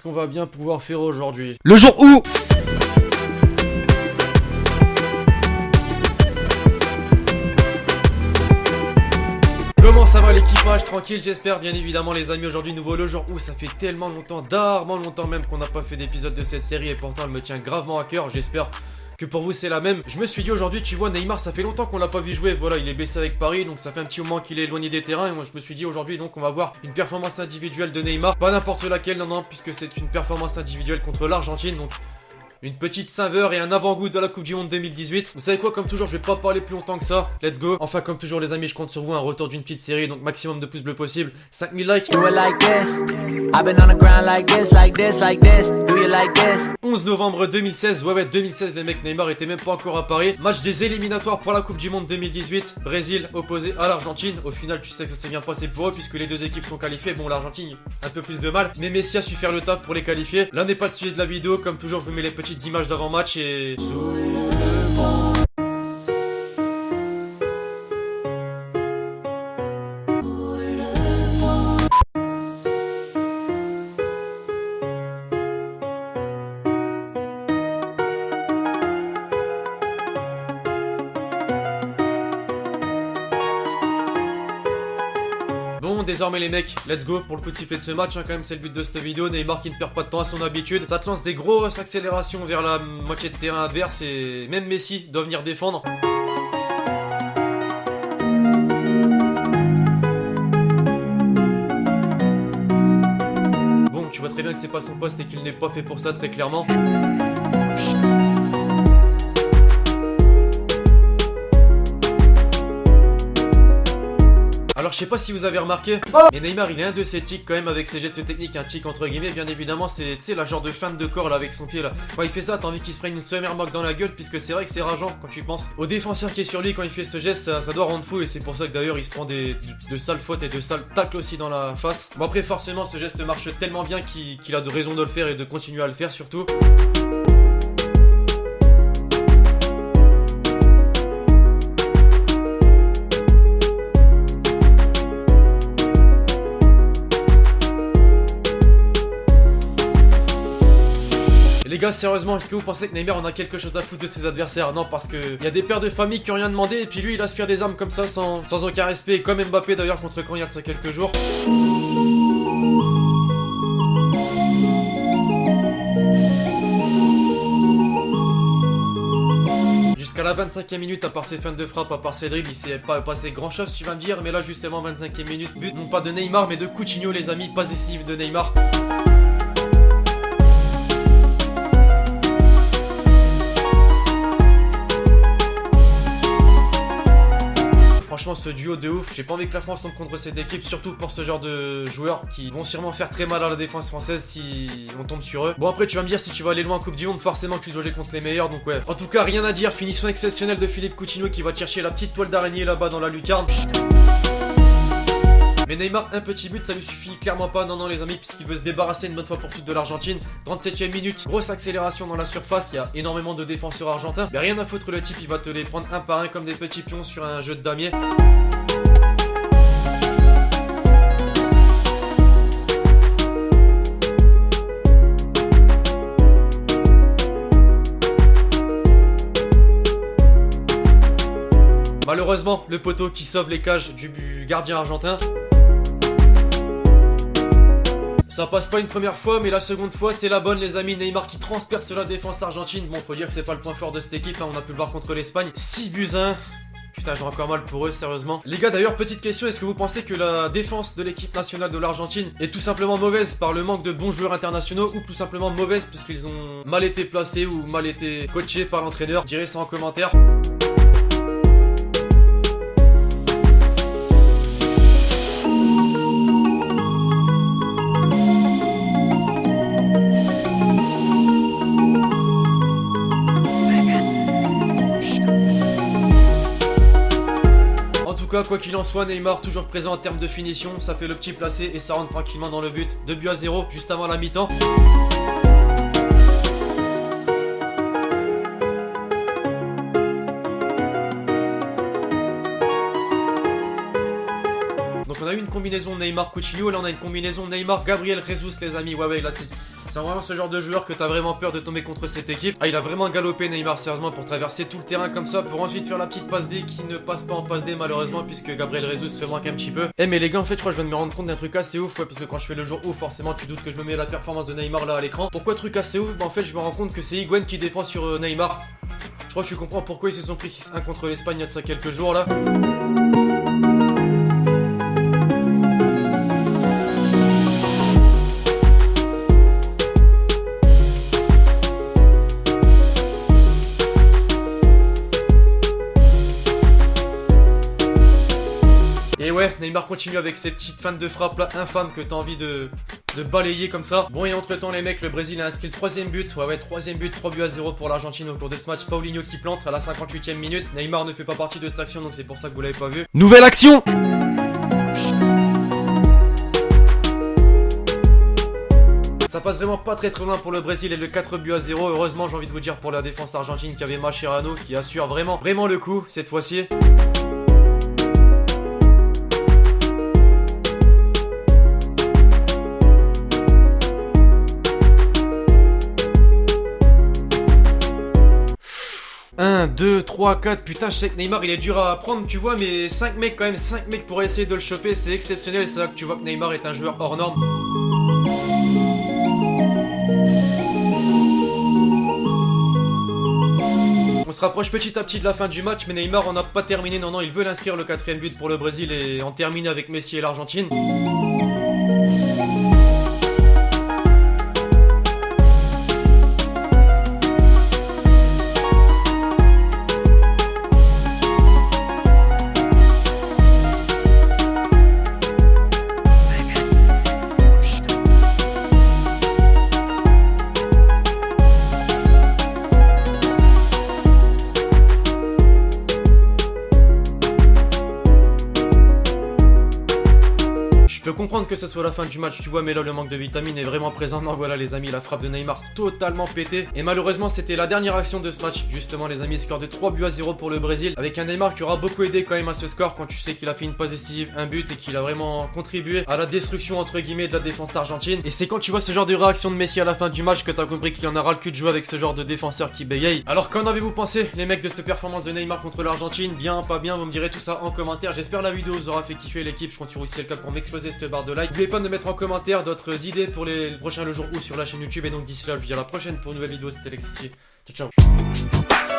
qu'est-ce qu'on va bien pouvoir faire aujourd'hui? Le jour où... Comment ça va l'équipage? Tranquille j'espère bien évidemment les amis. Aujourd'hui nouveau le jour où ça fait tellement longtemps, darement longtemps même qu'on n'a pas fait d'épisode de cette série et pourtant elle me tient gravement à cœur. J'espère que pour vous c'est la même. Je me suis dit aujourd'hui, tu vois, Neymar ça fait longtemps qu'on l'a pas vu jouer. Voilà, il est blessé avec Paris, donc ça fait un petit moment qu'il est éloigné des terrains. Et moi je me suis dit aujourd'hui donc on va voir une performance individuelle de Neymar. Pas n'importe laquelle, non, puisque c'est une performance individuelle contre l'Argentine. Donc une petite saveur et un avant-goût de la Coupe du Monde 2018. Vous savez quoi, comme toujours, je vais pas parler plus longtemps que ça. Let's go. Enfin, comme toujours, les amis, je compte sur vous. Un retour d'une petite série, donc maximum de pouces bleus possible. 5000 likes. 11 novembre 2016. Ouais, 2016, les mecs, Neymar était même pas encore à Paris. Match des éliminatoires pour la Coupe du Monde 2018. Brésil opposé à l'Argentine. Au final, tu sais que ça s'est bien passé pour eux puisque les deux équipes sont qualifiées. Bon, l'Argentine, un peu plus de mal. Mais Messi a su faire le taf pour les qualifier. Là n'est pas le sujet de la vidéo. Comme toujours, je vous mets les petites images d'avant-match et... Bon, désormais les mecs, let's go pour le coup de sifflet de ce match, hein, quand même c'est le but de cette vidéo. Neymar qui ne perd pas de temps à son habitude. Ça te lance des grosses accélérations vers la moitié de terrain adverse et même Messi doit venir défendre. Bon, tu vois très bien que c'est pas son poste et qu'il n'est pas fait pour ça très clairement. Alors je sais pas si vous avez remarqué, mais Neymar il est un de ces tics quand même avec ses gestes techniques, un tic entre guillemets bien évidemment, c'est tu sais la genre de feinte de corps là avec son pied là. Quand il fait ça t'as envie qu'il se prenne une summer mock dans la gueule puisque c'est vrai que c'est rageant quand tu penses. Au défenseur qui est sur lui quand il fait ce geste ça doit rendre fou et c'est pour ça que d'ailleurs il se prend de sales fautes et de sales tacles aussi dans la face. Bon après forcément ce geste marche tellement bien qu'il a de raison de le faire et de continuer à le faire surtout. Les gars, sérieusement, est-ce que vous pensez que Neymar en a quelque chose à foutre de ses adversaires? Non, parce que y a des pères de famille qui ont rien demandé et puis lui il aspire des armes comme ça sans aucun respect, comme Mbappé d'ailleurs contre Caen il y a de ça quelques jours. Jusqu'à la 25e minute, à part ses feintes de frappe, à part ses dribbles, il s'est pas passé grand chose, tu vas me dire, mais là justement 25e minute, but non pas de Neymar mais de Coutinho les amis, pas décisif de Neymar. Franchement ce duo de ouf, j'ai pas envie que la France tombe contre cette équipe, surtout pour ce genre de joueurs qui vont sûrement faire très mal à la défense française si on tombe sur eux. Bon après tu vas me dire si tu vas aller loin en Coupe du Monde, forcément que tu dois jouer contre les meilleurs, donc ouais. En tout cas rien à dire, finition exceptionnelle de Philippe Coutinho qui va chercher la petite toile d'araignée là-bas dans la lucarne. Mais Neymar, un petit but, ça lui suffit clairement pas, non les amis, puisqu'il veut se débarrasser une bonne fois pour toutes de l'Argentine. 37e minute, grosse accélération dans la surface, il y a énormément de défenseurs argentins. Mais rien à foutre, le type il va te les prendre un par un comme des petits pions sur un jeu de damier. Malheureusement, le poteau qui sauve les cages du gardien argentin. Ça passe pas une première fois, mais la seconde fois c'est la bonne les amis. Neymar qui transperce la défense argentine. Bon, faut dire que c'est pas le point fort de cette équipe, hein. On a pu le voir contre l'Espagne. 6 buts à 1. Putain, j'ai encore mal pour eux, sérieusement. Les gars, d'ailleurs, petite question, est-ce que vous pensez que la défense de l'équipe nationale de l'Argentine est tout simplement mauvaise par le manque de bons joueurs internationaux ou tout simplement mauvaise puisqu'ils ont mal été placés ou mal été coachés par l'entraîneur? Direz ça en commentaire. Quoi qu'il en soit, Neymar toujours présent en termes de finition, ça fait le petit placé et ça rentre tranquillement dans le but. 2 buts à 0 juste avant la mi-temps. Donc on a eu une combinaison Neymar-Coutinho, là on a une combinaison Neymar-Gabriel Jesus les amis. Ouais là C'est vraiment ce genre de joueur que t'as vraiment peur de tomber contre cette équipe. Ah, il a vraiment galopé Neymar sérieusement pour traverser tout le terrain comme ça, pour ensuite faire la petite passe D qui ne passe pas en passe D malheureusement, puisque Gabriel Jesus se manque un petit peu. Eh mais les gars, en fait je crois que je viens de me rendre compte d'un truc assez ouf, ouais, parce que quand je fais le jour ouf, forcément tu doutes que je me mets la performance de Neymar là à l'écran. Pourquoi truc assez ouf? Bah en fait je me rends compte que c'est Higuaín qui défend sur Neymar. Je crois que tu comprends pourquoi ils se sont pris 6-1 contre l'Espagne il y a de ça quelques jours là. Et ouais, Neymar continue avec ses petites feintes de frappe là infâmes que t'as envie de balayer comme ça. Bon, et entre temps les mecs, le Brésil a inscrit le troisième but. Ouais, troisième but, 3-0 pour l'Argentine au cours de ce match. Paulinho qui plante à la 58e minute. Neymar ne fait pas partie de cette action, donc c'est pour ça que vous l'avez pas vu. Nouvelle action! Ça passe vraiment pas très loin pour le Brésil et le 4-0. Heureusement, j'ai envie de vous dire, pour la défense argentine qui avait Mascherano qui assure vraiment le coup cette fois-ci. Un, 2, 3, 4, putain je sais que Neymar il est dur à prendre tu vois, mais 5 mecs quand même, 5 mecs pour essayer de le choper, c'est exceptionnel, c'est là que tu vois que Neymar est un joueur hors norme. On se rapproche petit à petit de la fin du match, mais Neymar on n'a pas terminé, non, il veut l'inscrire le 4ème but pour le Brésil et en terminer avec Messi et l'Argentine. 'Je peux comprendre que ce soit la fin du match, tu vois, mais là le manque de vitamine est vraiment présent. Non, voilà les amis, la frappe de Neymar totalement pétée. Et malheureusement, c'était la dernière action de ce match. Justement, les amis, score de 3-0 pour le Brésil. Avec un Neymar qui aura beaucoup aidé quand même à ce score quand tu sais qu'il a fait une passe décisive, un but et qu'il a vraiment contribué à la destruction entre guillemets de la défense argentine. Et c'est quand tu vois ce genre de réaction de Messi à la fin du match que t'as compris qu'il en aura le cul de jouer avec ce genre de défenseur qui bégaye. Alors qu'en avez-vous pensé, les mecs, de cette performance de Neymar contre l'Argentine? Bien, pas bien, vous me direz tout ça en commentaire. J'espère la vidéo vous aura fait kiffer l'équipe. Je compte sur vous si c'est le cas pour m'exploser cette barre de like. N'oubliez pas de mettre en commentaire d'autres idées pour les prochains le jour ou sur la chaîne YouTube. Et donc d'ici là, je vous dis à la prochaine pour une nouvelle vidéo. C'était Alexis. Ciao, ciao.